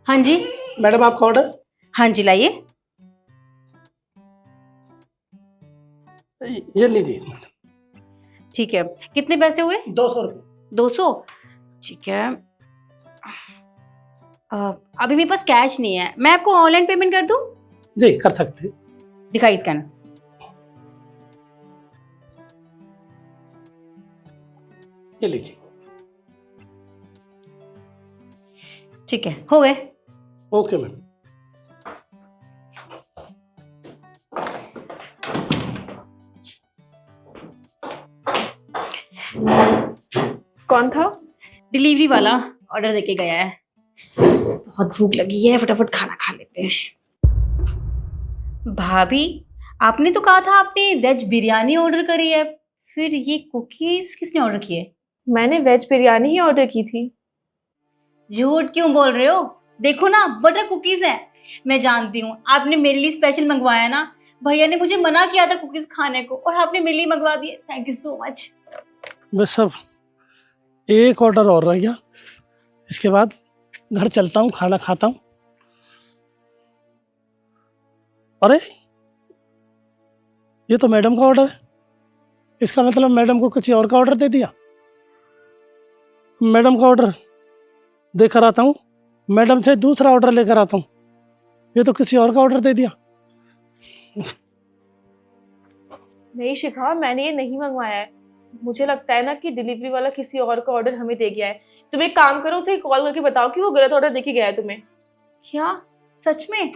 हाँ जी। मैडम आपका ऑर्डर। हाँ जी, लाइए। ये लीजिए। ठीक है, कितने पैसे हुए? 200 रुपये। 200। ठीक है। अभी मेरे पास कैश नहीं है, मैं आपको ऑनलाइन पेमेंट कर दूं? जी कर सकते हैं। दिखाइए स्कैनर। ये लीजिए। ठीक है, हो गए। Okay ma'am. कौन था? डिलीवरी वाला ऑर्डर देके गया है। बहुत भूख लगी है, फटाफट खाना खा लेते हैं। भाभी, आपने तो कहा था आपने वेज बिरयानी ऑर्डर करी है, फिर ये कुकीज किसने ऑर्डर किए? मैंने वेज बिरयानी ही ऑर्डर की थी। झूठ क्यों बोल रहे हो? देखो ना, बटर कुकीज है। मैं जानती हूँ आपने मेरे लिए स्पेशल मंगवाया ना। भैया ने मुझे मना किया था कुकीज खाने को और आपने मेरे लिए मंगवा दिए। Thank you so much. बस अब एक ऑर्डर और रह गया, इसके बाद घर चलता हूँ, खाना खाता हूँ। अरे ये तो मैडम का ऑर्डर है, इसका मतलब मैडम को किसी और का ऑर्डर दे दिया। मैडम का ऑर्डर देकर आता हूँ, मैडम से दूसरा ऑर्डर लेकर आता हूँ। ये तो किसी और का ऑर्डर दे दिया। नहीं शिखा, मैंने ये नहीं मंगवाया है। मुझे लगता है ना कि डिलीवरी वाला किसी और का ऑर्डर हमें दे गया है। तुम एक काम करो, उसे कॉल करके बताओ कि वो गलत ऑर्डर देके गया है तुम्हें। क्या सच में?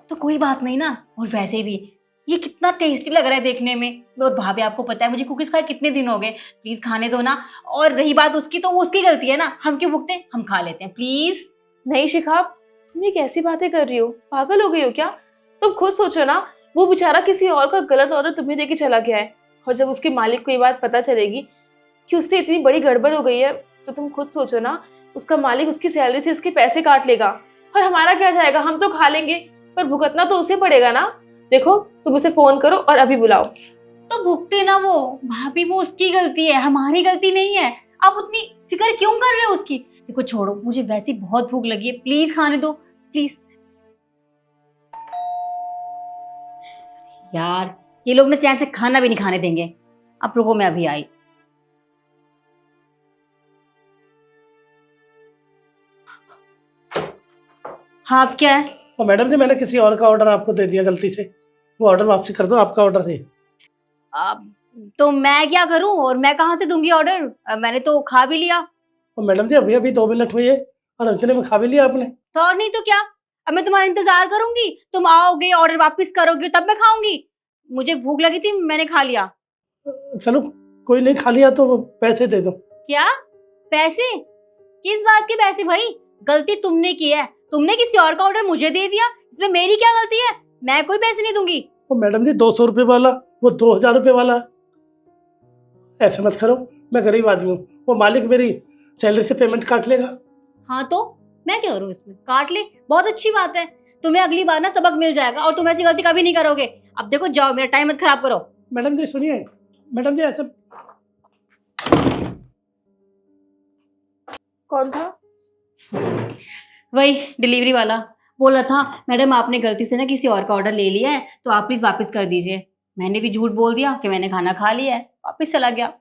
तो कोई बात नहीं ना। और वैसे भी ये कितना टेस्टी लग रहा है देखने में। और भाभी, आपको पता है मुझे कुकीज खाए कितने दिन हो गए। प्लीज खाने दो ना। और रही बात उसकी, तो वो उसकी गलती है ना, हम क्यों भुगते? हम खा लेते हैं प्लीज। नहीं शिखा, तुम ये कैसी बातें कर रही हो? पागल हो गई हो क्या? तुम खुद सोचो ना, वो बेचारा किसी और का गलत ऑर्डर तुम्हें देके चला गया है, और जब उसके मालिक को ये बात पता चलेगी कि उससे इतनी बड़ी गड़बड़ हो गई है, तो तुम खुद सोचो ना, उसका मालिक उसकी सैलरी से इसके पैसे काट लेगा और हमारा क्या जाएगा? हम तो खा लेंगे, पर भुगतना तो उसे पड़ेगा ना। देखो, तुम उसे फोन करो और अभी बुलाओ। तो भुगते ना वो। भाभी, वो उसकी गलती है, हमारी गलती नहीं है। आप उतनी फिक्र क्यों कर रहे हो उसकी? देखो छोड़ो, मुझे वैसे बहुत भूख लगी है, प्लीज खाने दो प्लीज। यार, ये लोग ना चैन से खाना भी नहीं खाने देंगे। अब रुको, मैं अभी आई। हाँ, अब क्या है? और मैडम जी, मैंने किसी और का ऑर्डर आपको दे दिया गलती से, वो ऑर्डर वापसी कर दो, आपका ऑर्डर है। अब तो मैं क्या करूं? और मैं कहाँ से दूंगी ऑर्डर? मैंने तो खा भी लिया। और मैडम जी, अभी अभी 2 मिनट हुई है और इतने में खा भी लिया आपने। तो और नहीं तो क्या? अब मैं तुम्हारा इंतजार करूंगी, तुम आओगे, ऑर्डर वापस करोगे, तब मैं खाऊंगी। मुझे भूख लगी थी, मैंने खा लिया। चलो कोई नहीं, खा लिया तो पैसे दे दो। क्या पैसे? किस बात के पैसे भाई? गलती तुमने की है, तुमने किसी और का ऑर्डर मुझे दे दिया, इसमें मेरी क्या गलती है? मैं कोई पैसे नहीं दूंगी। वो मैडम जी, 200 रुपये वाला वो 2000 रुपये वाला है। ऐसे मत करो, मैं गरीब आदमी हूँ, वो मालिक मेरी सैलरी से पेमेंट काट लेगा। हाँ तो मैं क्या करूँ इसमें? काट ले, बहुत अच्छी बात है। तुम्हें अगली बार ना सबक मिल जाएगा और तुम ऐसी गलती कभी नहीं करोगे। अब देखो, जाओ, मेरा टाइम मत खराब करो। मैडम जी सुनिए, मैडम जी ऐसे। कौन था? वही डिलीवरी वाला बोल रहा था, मैडम आपने गलती से ना किसी और का ऑर्डर ले लिया है, तो आप प्लीज वापस कर दीजिए। मैंने भी झूठ बोल दिया कि मैंने खाना खा लिया है, वापस चला गया।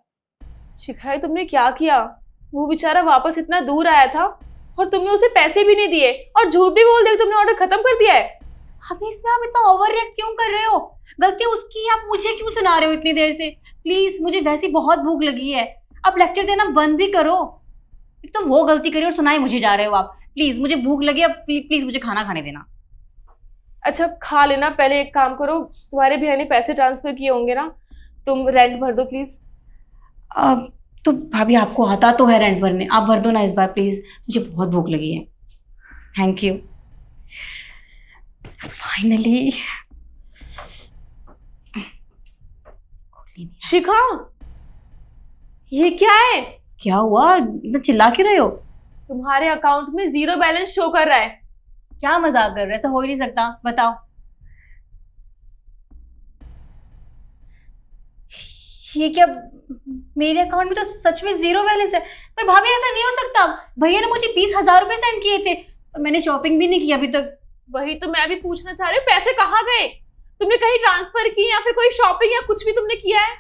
शिखा, तुमने क्या किया? वो बेचारा वापस इतना दूर आया था और तुमने उसे पैसे भी नहीं दिए और झूठ भी बोल दिया कि तुमने ऑर्डर खत्म कर दिया है। अब इसमें आप इतना ओवर रिएक्ट क्यों कर रहे हो? गलती उसकी है, आप मुझे क्यों सुना रहे हो इतनी देर से? प्लीज, मुझे वैसे बहुत भूख लगी है। आप लेक्चर देना बंद भी करो। एक तो वो गलती करी और सुनाए मुझे जा रहे हो आप। प्लीज, मुझे भूख लगी, अब प्लीज मुझे खाना खाने देना। अच्छा खा लेना, पहले एक काम करो, तुम्हारे भैया ने पैसे ट्रांसफर किए होंगे ना, तुम रेंट भर दो प्लीज। अब तो भाभी, आपको आता तो है रेंट भरने, आप भर दो ना इस बार प्लीज, मुझे बहुत भूख लगी है। Thank you. फाइनली। शिखा, ये क्या है? क्या हुआ? इतना चिल्ला क्यों रहे हो? तुम्हारे अकाउंट में 0 बैलेंस शो कर रहा है। क्या मजाक कर रहे हो? ऐसा हो ही नहीं सकता, बताओ। ये क्या? मेरे अकाउंट में तो सच में 0 बैलेंस है। पर भाभी, ऐसा नहीं हो सकता। भैया ने मुझे 20,000 रुपए सेंड किए थे। और मैंने शॉपिंग भी नहीं की अभी तक। वही तो मैं भी पूछना चाह रही हूँ, पैसे कहाँ गए? तुमने कहीं ट्रांसफर की या फिर कोई शॉपिंग या कुछ भी तुमने किया है?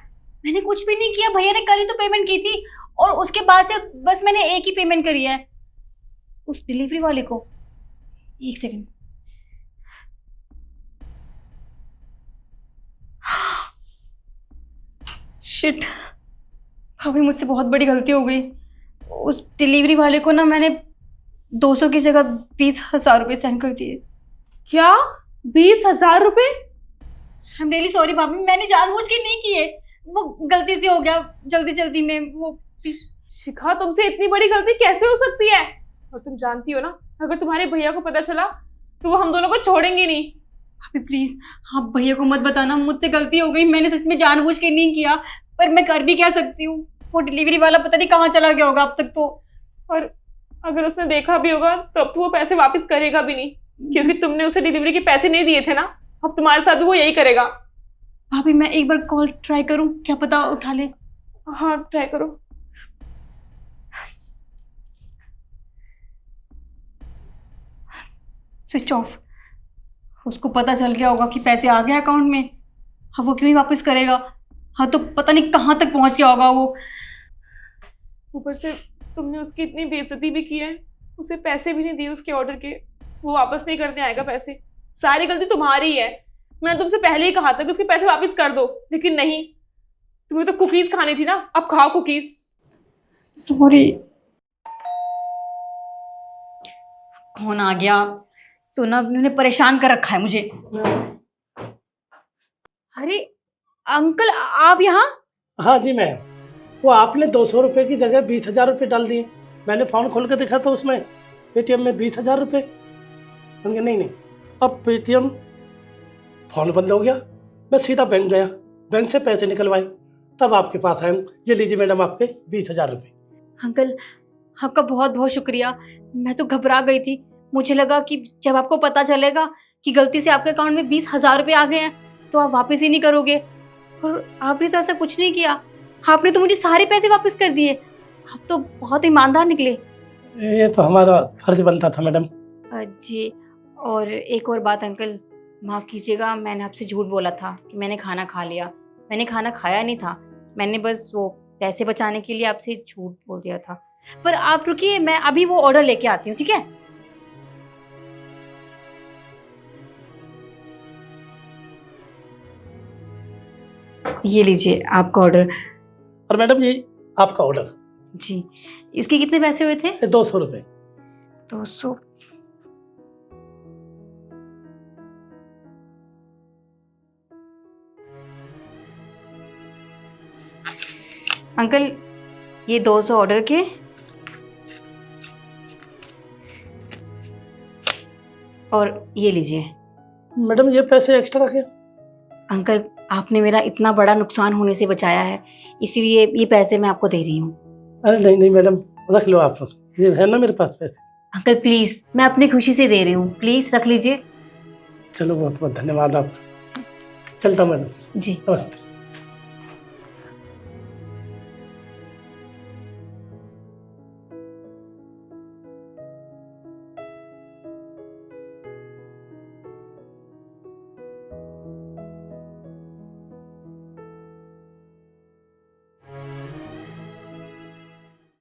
मैंने कुछ भी नहीं किया, भैया ने कल ही तो पेमेंट की थी और उसके बाद से बस मैंने एक ही पेमेंट करी है उस डिलीवरी वाले को। एक सेकंड। शिट, भाभी मुझसे बहुत बड़ी गलती हो गई। उस डिलीवरी वाले को ना मैंने 200 की जगह 20,000 रुपये सेंड कर दिए। क्या 20,000 रुपए? आई एम रियली सॉरी भाभी, मैंने जानबूझ के नहीं किए, वो गलती से हो गया जल्दी जल्दी में। वो शिखा, तुमसे इतनी बड़ी गलती कैसे हो सकती है? और तुम जानती हो ना, अगर तुम्हारे भैया को पता चला तो वो हम दोनों को छोड़ेंगे नहीं। भाभी प्लीज, हाँ भैया को मत बताना, मुझसे गलती हो गई, मैंने सच में जानबूझ के नहीं किया, पर मैं कर भी क्या सकती हूँ। वो डिलीवरी वाला पता नहीं कहाँ चला गया होगा अब तक तो। और अगर उसने देखा भी होगा तो अब तो वो पैसे वापस करेगा भी नहीं, क्योंकि तुमने उसे डिलीवरी के पैसे नहीं दिए थे ना। अब तुम्हारे साथ भी वो यही करेगा। भाभी मैं एक बार कॉल ट्राई करूँ, क्या पता उठा ले। हाँ, ट्राई करो। Switch off. उसको पता चल गया होगा कि पैसे आ गए अकाउंट में। हाँ, वो क्यों ही वापस करेगा। हाँ, तो पता नहीं कहाँ तक पहुंच गया होगा वो। ऊपर से तुमने उसकी इतनी बेइज्जती भी की है, उसे पैसे भी नहीं दिए उसके ऑर्डर के, वो वापस नहीं करने आएगा पैसे। सारी गलती तुम्हारी है। मैंने तुमसे पहले ही कहा था कि उसके पैसे वापस कर दो, लेकिन नहीं। तुम्हें तो कुकीज खानी थी ना, अब खाओ कुकीज। सॉरी। कौन आ गया? तो ना उन्होंने परेशान कर रखा है मुझे। अरे अंकल, आप यहाँ? हाँ जी मैम, वो आपने 200 रुपये की जगह 20,000 रुपये डाल दिए। मैंने फ़ोन खोल कर देखा तो उसमें पेटीएम में 20,000 रुपये। नहीं नहीं, अब पेटीएम फ़ोन बंद हो गया। मैं सीधा बैंक गया, बैंक से पैसे निकलवाए, तब आपके पास आया हूँ। ये लीजिए मैडम आपके 20,000 रुपये। अंकल आपका बहुत बहुत शुक्रिया। मैं तो घबरा गई थी, मुझे लगा कि जब आपको पता चलेगा कि गलती से आपके अकाउंट में 20,000 रुपये आ गए हैं तो आप वापस ही नहीं करोगे, और आपने तो ऐसा कुछ नहीं किया। आपने तो मुझे सारे पैसे वापस कर दिए। आप तो बहुत ईमानदार निकले। ये तो हमारा फर्ज बनता था मैडम। जी, और एक और बात अंकल, माफ़ कीजिएगा, मैंने आपसे झूठ बोला था कि मैंने खाना खा लिया। मैंने खाना खाया नहीं था, मैंने बस वो पैसे बचाने के लिए आपसे झूठ बोल दिया था। पर आप रुकिए, मैं अभी वो ऑर्डर लेके आती हूँ, ठीक है? ये लीजिए आपका ऑर्डर। और मैडम ये आपका ऑर्डर। जी, इसके कितने पैसे हुए थे? 200 रुपये। 200। अंकल ये 200 ऑर्डर के, और ये लीजिए। मैडम ये पैसे एक्स्ट्रा रखे। अंकल आपने मेरा इतना बड़ा नुकसान होने से बचाया है, इसीलिए ये पैसे मैं आपको दे रही हूँ। अरे नहीं नहीं मैडम, रख लो आप, ये है ना मेरे पास पैसे। अंकल प्लीज, मैं अपनी खुशी से दे रही हूँ, प्लीज रख लीजिए। चलो बहुत बहुत धन्यवाद आप। चलता मैडम। जी नमस्ते।